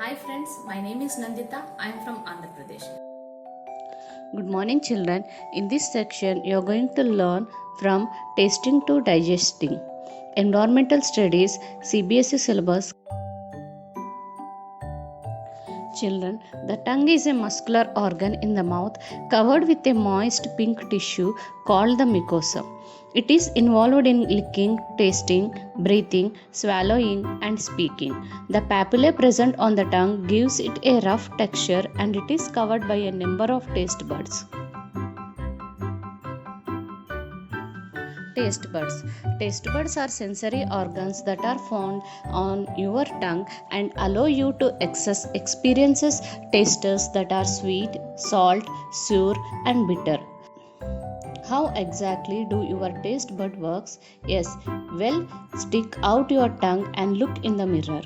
Hi friends, my name is Nandita. I am from Andhra Pradesh. Good morning, children. In this section, you are going to learn from tasting to digesting. Environmental Studies CBSE syllabus. Children, the tongue is a muscular organ in the mouth covered with a moist pink tissue called the mucosa. It is involved in licking, tasting, breathing, swallowing, and speaking. The papillae present on the tongue gives it a rough texture and it is covered by a number of taste buds. Taste buds. Taste buds are sensory organs that are found on your tongue and allow you to access experiences tastes that are sweet, salt, sour, and bitter. How exactly do your taste bud works? Yes, well, stick out your tongue and look in the mirror.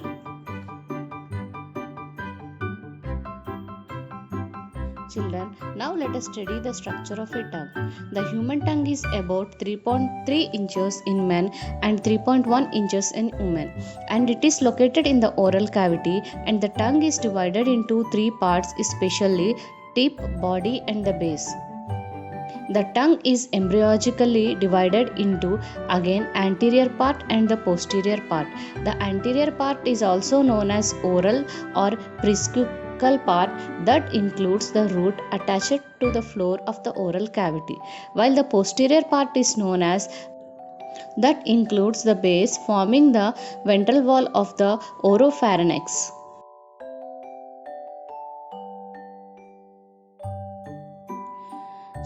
Children, now let us study the structure of a tongue. The human tongue is about 3.3 inches in men and 3.1 inches in women, and it is located in the oral cavity, and the tongue is divided into three parts, especially tip, body, and the base. The tongue is embryologically divided into again anterior part and the posterior part. The anterior part is also known as oral or prescutical part that includes the root attached to the floor of the oral cavity, while the posterior part is known as that includes the base forming the ventral wall of the oropharynx.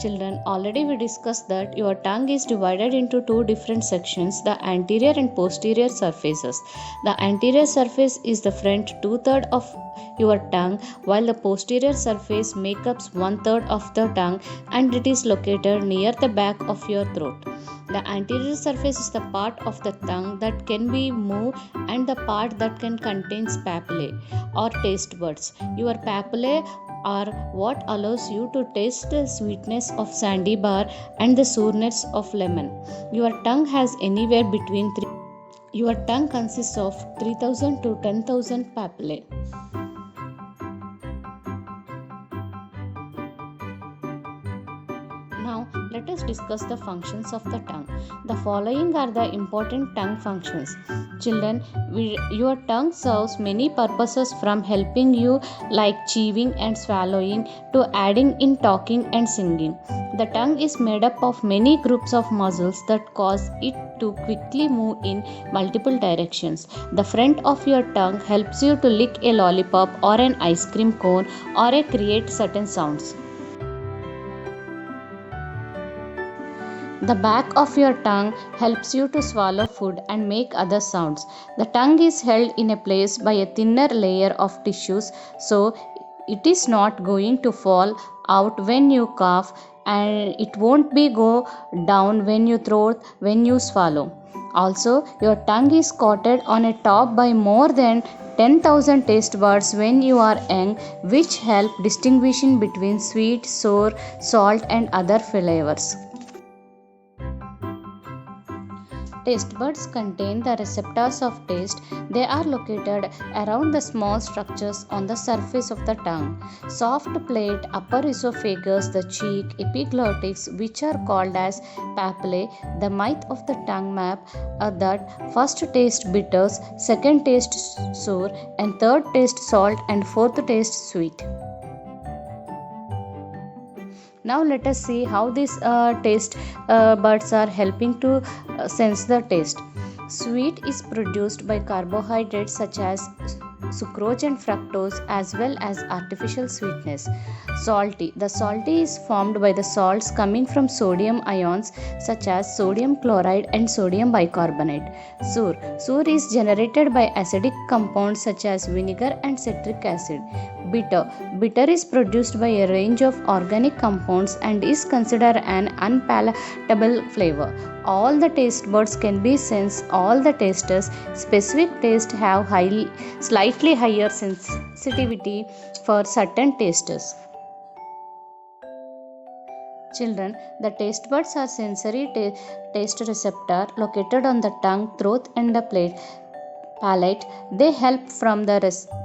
Children, already we discussed that your tongue is divided into two different sections, the anterior and posterior surfaces. The anterior surface is the front two-thirds of your tongue, while the posterior surface makes up one-third of the tongue and it is located near the back of your throat. The anterior surface is the part of the tongue that can be moved and the part that can contain papillae or taste buds. Your papillae are what allows you to taste the sweetness of sandy bar and the sourness of lemon. Your tongue has anywhere between your tongue consists of 3000 to 10,000 papillae. Now, let us discuss the functions of the tongue. The following are the important tongue functions. Children, your tongue serves many purposes from helping you like chewing and swallowing to aiding in talking and singing. The tongue is made up of many groups of muscles that cause it to quickly move in multiple directions. The front of your tongue helps you to lick a lollipop or an ice cream cone or create certain sounds. The back of your tongue helps you to swallow food and make other sounds. The tongue is held in a place by a thinner layer of tissues, so it is not going to fall out when you cough and it won't be go down when you throat when you swallow. Also, your tongue is coated on a top by more than 10,000 taste buds when you are young, which help distinguishing between sweet, sour, salt and other flavors. Taste buds contain the receptors of taste. They are located around the small structures on the surface of the tongue. Soft plate, upper esophagus, the cheek, epiglottis, which are called as papillae, the mouth of the tongue map that first taste bitters, second taste sour, and third taste salt, and fourth taste sweet. Now let us see how these taste buds are helping to sense the taste. Sweet is produced by carbohydrates such as sucrose and fructose as well as artificial sweetness. Salty. The salty is formed by the salts coming from sodium ions such as sodium chloride and sodium bicarbonate. Sour. Sour is generated by acidic compounds such as vinegar and citric acid. Bitter. Bitter is produced by a range of organic compounds and is considered an unpalatable flavor. All the taste buds can be sensed. All the tasters specific taste have slightly higher sensitivity for certain tastes. Children, the taste buds are sensory taste receptor located on the tongue, throat and the palate, they help from the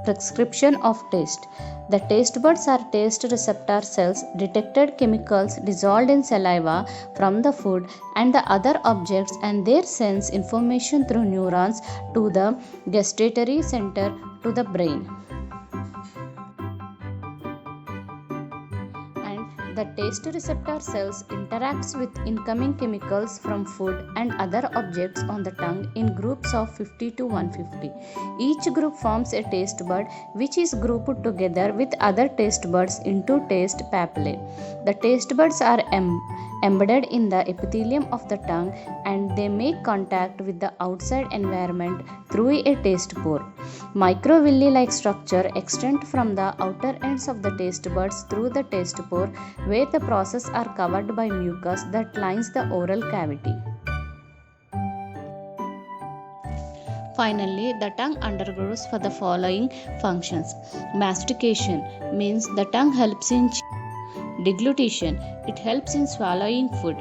prescription of taste. The taste buds are taste receptor cells detected chemicals dissolved in saliva from the food and the other objects, and they sense information through neurons to the gustatory center to the brain. And the taste receptor cells interacts with incoming chemicals from food and other objects on the tongue in groups of 50 to 150. Each group forms a taste bud which is grouped together with other taste buds into taste papillae. The taste buds are embedded in the epithelium of the tongue, and they make contact with the outside environment through a taste pore. Microvilli like structure extend from the outer ends of the taste buds through the taste pore, where the process are covered by mucus that lines the oral cavity. Finally, the tongue undergoes for the following functions. Mastication means the tongue helps in deglutition, it helps in swallowing food.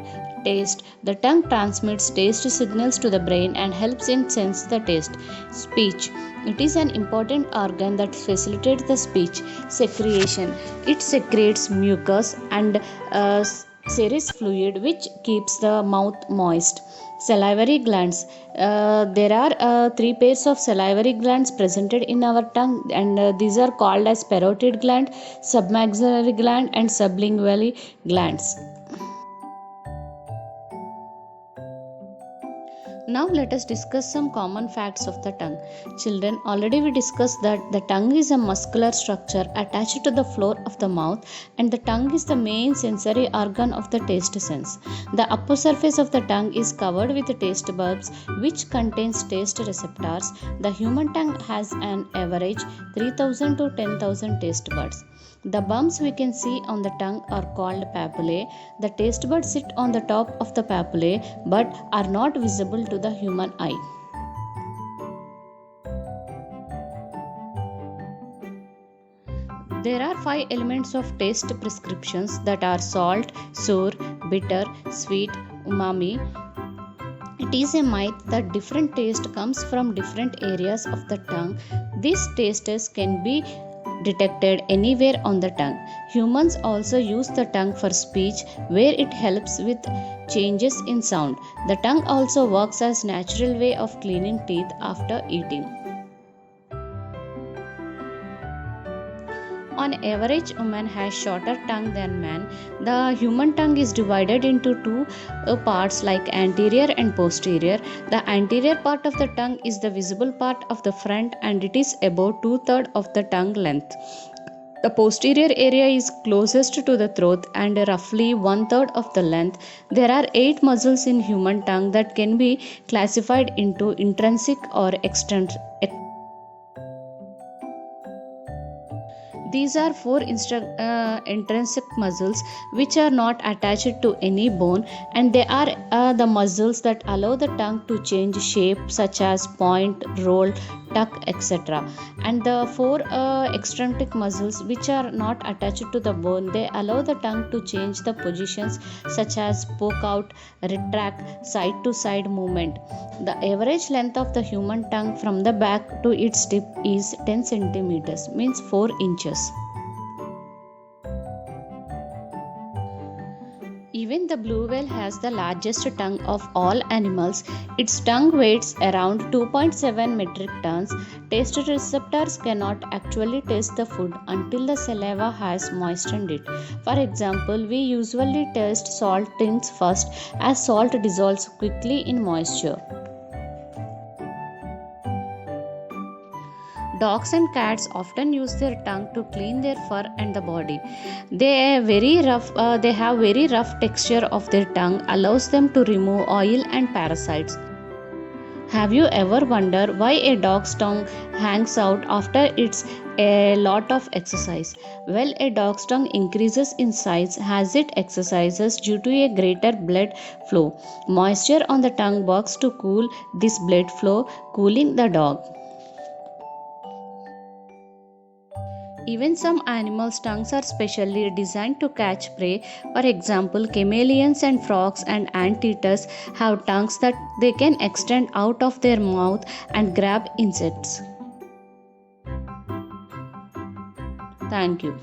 Taste, the tongue transmits taste signals to the brain and helps in sense the taste. Speech, it is an important organ that facilitates the speech. Secretion, it secretes mucus and serous fluid which keeps the mouth moist. Salivary glands, there are three pairs of salivary glands presented in our tongue, and these are called as parotid gland, submaxillary gland and sublingual glands. Now let us discuss some common facts of the tongue. Children, already we discussed that the tongue is a muscular structure attached to the floor of the mouth, and the tongue is the main sensory organ of the taste sense. The upper surface of the tongue is covered with taste bulbs which contains taste receptors. The human tongue has an average 3000 to 10,000 taste buds. The bumps we can see on the tongue are called papillae. The taste buds sit on the top of the papillae but are not visible to the human eye. There are 5 elements of taste prescriptions, that are salt, sour, bitter, sweet, umami. It is a myth that different taste comes from different areas of the tongue. These tastes can be detected anywhere on the tongue. Humans also use the tongue for speech, where it helps with changes in sound. The tongue also works as natural way of cleaning teeth after eating. On average, woman has shorter tongue than man. The human tongue is divided into two parts like anterior and posterior. The anterior part of the tongue is the visible part of the front, and it is about 2/3 of the tongue length. The posterior area is closest to the throat and roughly 1/3 of the length. There are 8 muscles in human tongue that can be classified into intrinsic or extrinsic. These are 4 intrinsic muscles which are not attached to any bone, and they are the muscles that allow the tongue to change shape, such as point, roll, tuck, etc. And the 4 extrinsic muscles which are not attached to the bone, they allow the tongue to change the positions, such as poke out, retract, side to side movement. The average length of the human tongue from the back to its tip is 10 centimeters, means 4 inches. Even the blue whale has the largest tongue of all animals. Its tongue weighs around 2.7 metric tons. Taste receptors cannot actually taste the food until the saliva has moistened it. For example, we usually taste salt things first, as salt dissolves quickly in moisture. Dogs and cats often use their tongue to clean their fur and the body. They have very rough texture of their tongue, allows them to remove oil and parasites. Have you ever wondered why a dog's tongue hangs out after it's a lot of exercise? Well, a dog's tongue increases in size as it exercises due to a greater blood flow. Moisture on the tongue works to cool this blood flow, cooling the dog. Even some animals' tongues are specially designed to catch prey. For example, chameleons and frogs and anteaters have tongues that they can extend out of their mouth and grab insects. Thank you.